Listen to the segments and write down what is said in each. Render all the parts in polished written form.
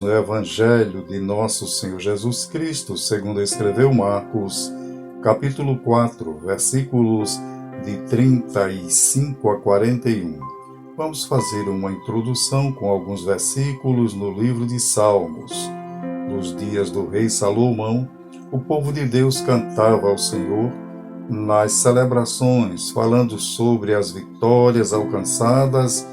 No Evangelho de Nosso Senhor Jesus Cristo, segundo escreveu Marcos, capítulo 4, versículos de 35 a 41. Vamos fazer uma introdução com alguns versículos no livro de Salmos. Nos dias do rei Salomão, o povo de Deus cantava ao Senhor nas celebrações, falando sobre as vitórias alcançadas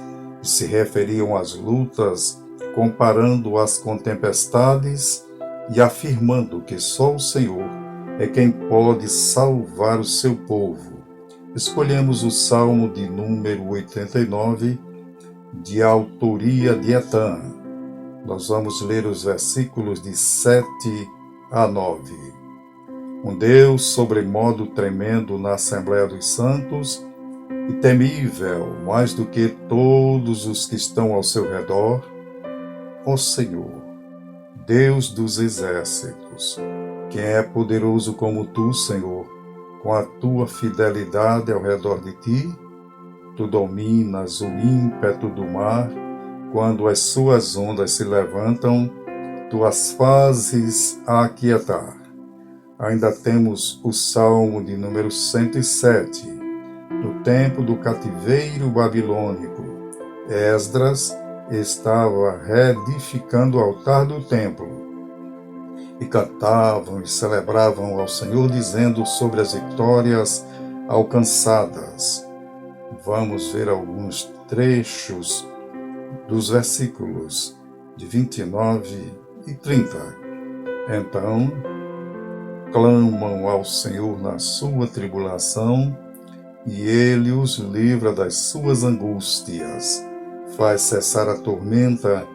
e se referiam às lutas, comparando-as com tempestades e afirmando que só o Senhor é quem pode salvar o seu povo. Escolhemos o Salmo de número 89, de autoria de Etã. Nós vamos ler os versículos de 7 a 9. Um Deus sobremodo tremendo na Assembleia dos Santos e temível mais do que todos os que estão ao seu redor, ó Senhor, Deus dos exércitos, quem é poderoso como tu, Senhor, com a tua fidelidade ao redor de ti? Tu dominas o ímpeto do mar, quando as suas ondas se levantam, tu as fazes aquietar. Ainda temos o Salmo de número 107, no tempo do cativeiro babilônico. Esdras estava reedificando o altar do templo, e cantavam e celebravam ao Senhor, dizendo sobre as vitórias alcançadas. Vamos ver alguns trechos dos versículos de 29 e 30. Então, clamam ao Senhor na sua tribulação, e Ele os livra das suas angústias. Faz cessar a tormenta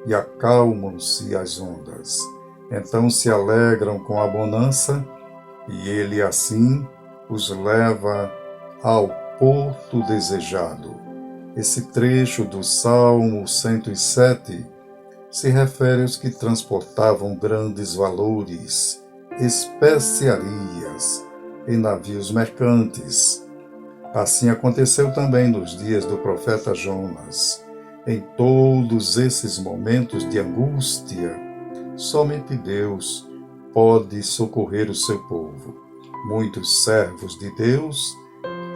e acalmam-se as ondas. Então se alegram com a bonança, e Ele assim os leva ao porto desejado. Esse trecho do Salmo 107 se refere aos que transportavam grandes valores, especiarias em navios mercantes. Assim aconteceu também nos dias do profeta Jonas. Em todos esses momentos de angústia, somente Deus pode socorrer o seu povo. Muitos servos de Deus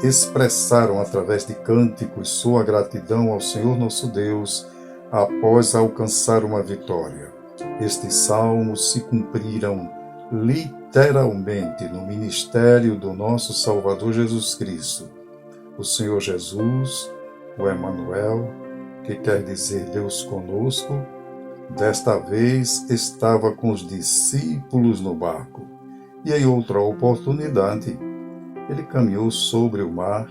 expressaram através de cânticos sua gratidão ao Senhor nosso Deus após alcançar uma vitória. Estes salmos se cumpriram literalmente no ministério do nosso Salvador Jesus Cristo. O Senhor Jesus, o Emanuel, que quer dizer Deus conosco, desta vez estava com os discípulos no barco, e em outra oportunidade, ele caminhou sobre o mar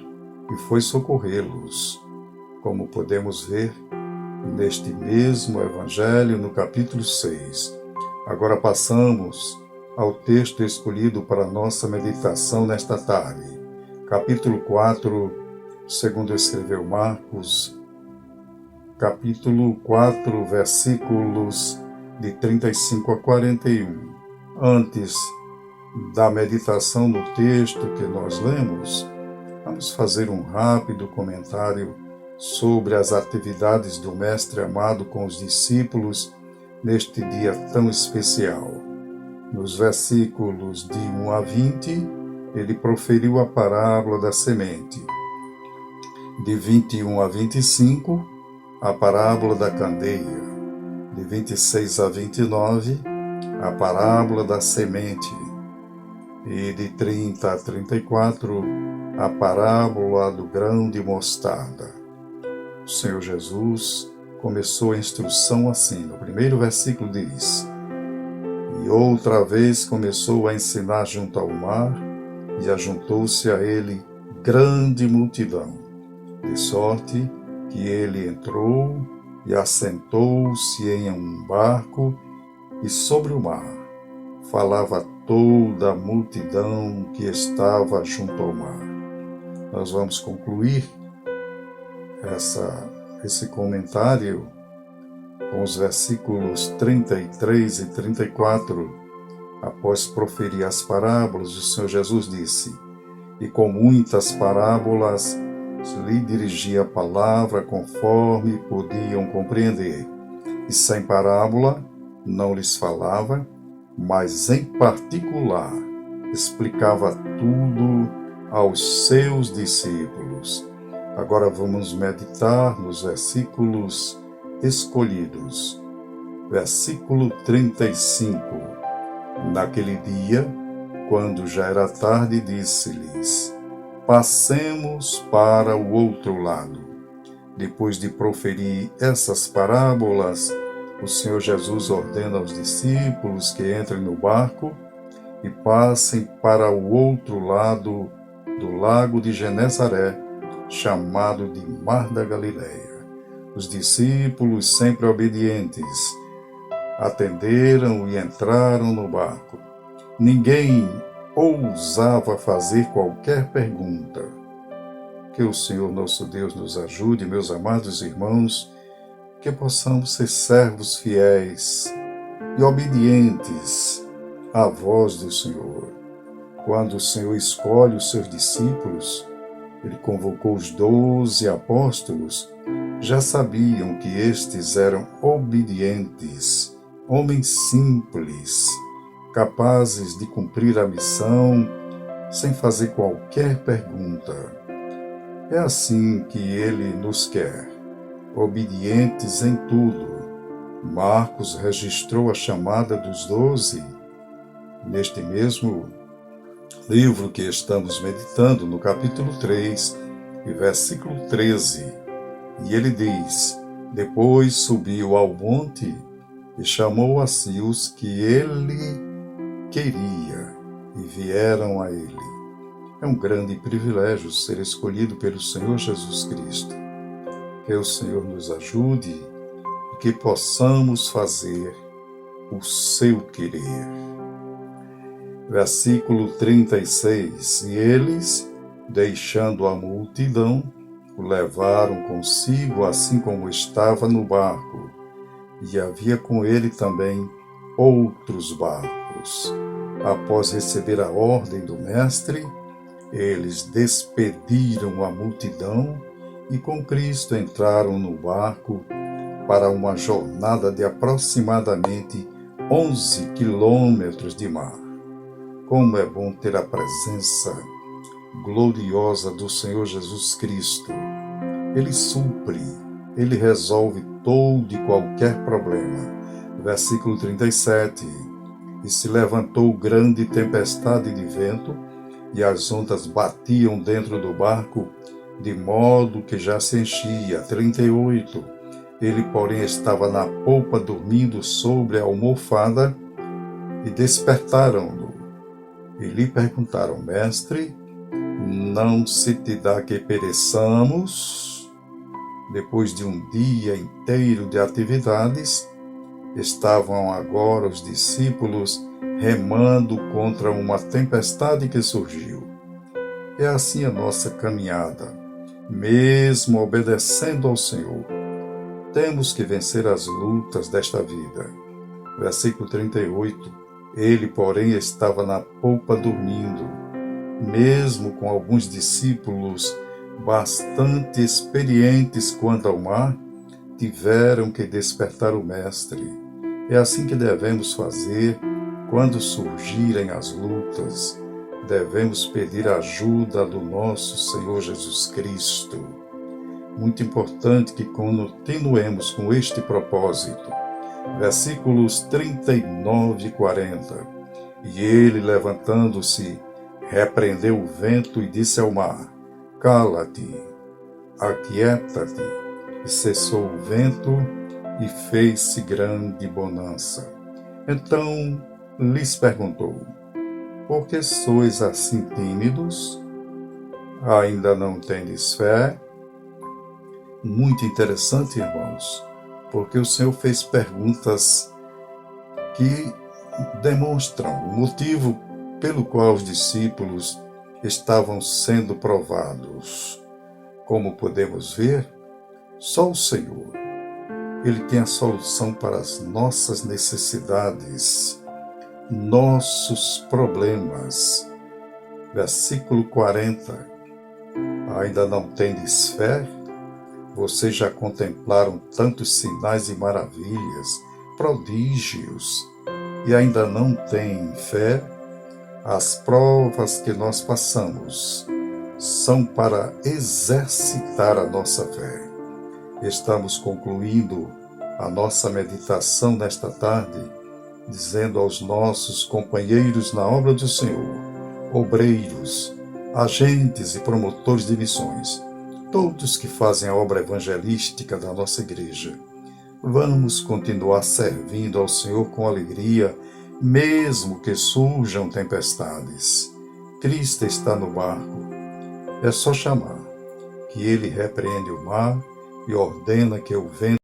e foi socorrê-los, como podemos ver neste mesmo Evangelho, no capítulo 6. Agora passamos ao texto escolhido para nossa meditação nesta tarde. Capítulo 4, segundo escreveu Marcos, capítulo 4, versículos de 35 a 41. Antes da meditação no texto que nós lemos, vamos fazer um rápido comentário sobre as atividades do Mestre amado com os discípulos neste dia tão especial. Nos versículos de 1 a 20, ele proferiu a parábola da semente. De 21 a 25, a parábola da candeia. De 26 a 29, a parábola da semente. E de 30 a 34, a parábola do grão de mostarda. O Senhor Jesus começou a instrução assim. No primeiro versículo diz: E outra vez começou a ensinar junto ao mar, e ajuntou-se a ele grande multidão, de sorte que ele entrou e assentou-se em um barco, e sobre o mar falava toda a multidão que estava junto ao mar. Nós vamos concluir esse comentário com os versículos 33 e 34. Após proferir as parábolas, o Senhor Jesus disse: E com muitas parábolas lhe dirigia a palavra conforme podiam compreender. E sem parábola não lhes falava, mas em particular explicava tudo aos seus discípulos. Agora vamos meditar nos versículos escolhidos. Versículo 35. Naquele dia, quando já era tarde, disse-lhes: passemos para o outro lado. Depois de proferir essas parábolas, o Senhor Jesus ordena aos discípulos que entrem no barco e passem para o outro lado do lago de Genezaré, chamado de Mar da Galileia. Os discípulos, sempre obedientes, atenderam e entraram no barco. Ninguém ousava fazer qualquer pergunta. Que o Senhor nosso Deus nos ajude, meus amados irmãos, que possamos ser servos fiéis e obedientes à voz do Senhor. Quando o Senhor escolhe os seus discípulos, Ele convocou os 12 apóstolos, já sabiam que estes eram obedientes, homens simples, capazes de cumprir a missão sem fazer qualquer pergunta. É assim que Ele nos quer, obedientes em tudo. Marcos registrou a chamada dos 12 neste mesmo livro que estamos meditando, no capítulo 3, e versículo 13. E ele diz: depois subiu ao monte e chamou a si os que ele queria, e vieram a ele. É um grande privilégio ser escolhido pelo Senhor Jesus Cristo. Que o Senhor nos ajude e que possamos fazer o seu querer. Versículo 36. E eles, deixando a multidão, o levaram consigo, assim como estava no barco, e havia com ele também outros barcos. Após receber a ordem do mestre, eles despediram a multidão e com Cristo entraram no barco para uma jornada de aproximadamente 11 quilômetros de mar. Como é bom ter a presença gloriosa do Senhor Jesus Cristo. Ele supre, Ele resolve todo e qualquer problema. Versículo 37. E se levantou grande tempestade de vento, e as ondas batiam dentro do barco, de modo que já se enchia. 38. Ele, porém, estava na polpa dormindo sobre a almofada, e despertaram-no. E lhe perguntaram: mestre, não se te dá que pereçamos? Depois de um dia inteiro de atividades, estavam agora os discípulos remando contra uma tempestade que surgiu. É assim a nossa caminhada. Mesmo obedecendo ao Senhor, temos que vencer as lutas desta vida. Versículo 38. Ele, porém, estava na polpa dormindo. Mesmo com alguns discípulos bastante experientes quanto ao mar, tiveram que despertar o Mestre. É assim que devemos fazer quando surgirem as lutas. Devemos pedir a ajuda do nosso Senhor Jesus Cristo. Muito importante que continuemos com este propósito. Versículos 39 e 40. E ele, levantando-se, repreendeu o vento e disse ao mar: cala-te, aquieta-te. E cessou o vento e fez-se grande bonança. Então lhes perguntou: por que sois assim tímidos? Ainda não tendes fé? Muito interessante, irmãos, porque o Senhor fez perguntas que demonstram o motivo pelo qual os discípulos estavam sendo provados. Como podemos ver, só o Senhor, Ele tem a solução para as nossas necessidades, nossos problemas. Versículo 40. Ainda não tendes fé? Vocês já contemplaram tantos sinais e maravilhas prodígios e ainda não têm fé, as provas que nós passamos são para exercitar a nossa fé. Estamos concluindo a nossa meditação nesta tarde, dizendo aos nossos companheiros na obra do Senhor, obreiros, agentes e promotores de missões, todos que fazem a obra evangelística da nossa igreja, vamos continuar servindo ao Senhor com alegria, mesmo que surjam tempestades. Cristo está no barco. É só chamar, que Ele repreende o mar e ordena que o vento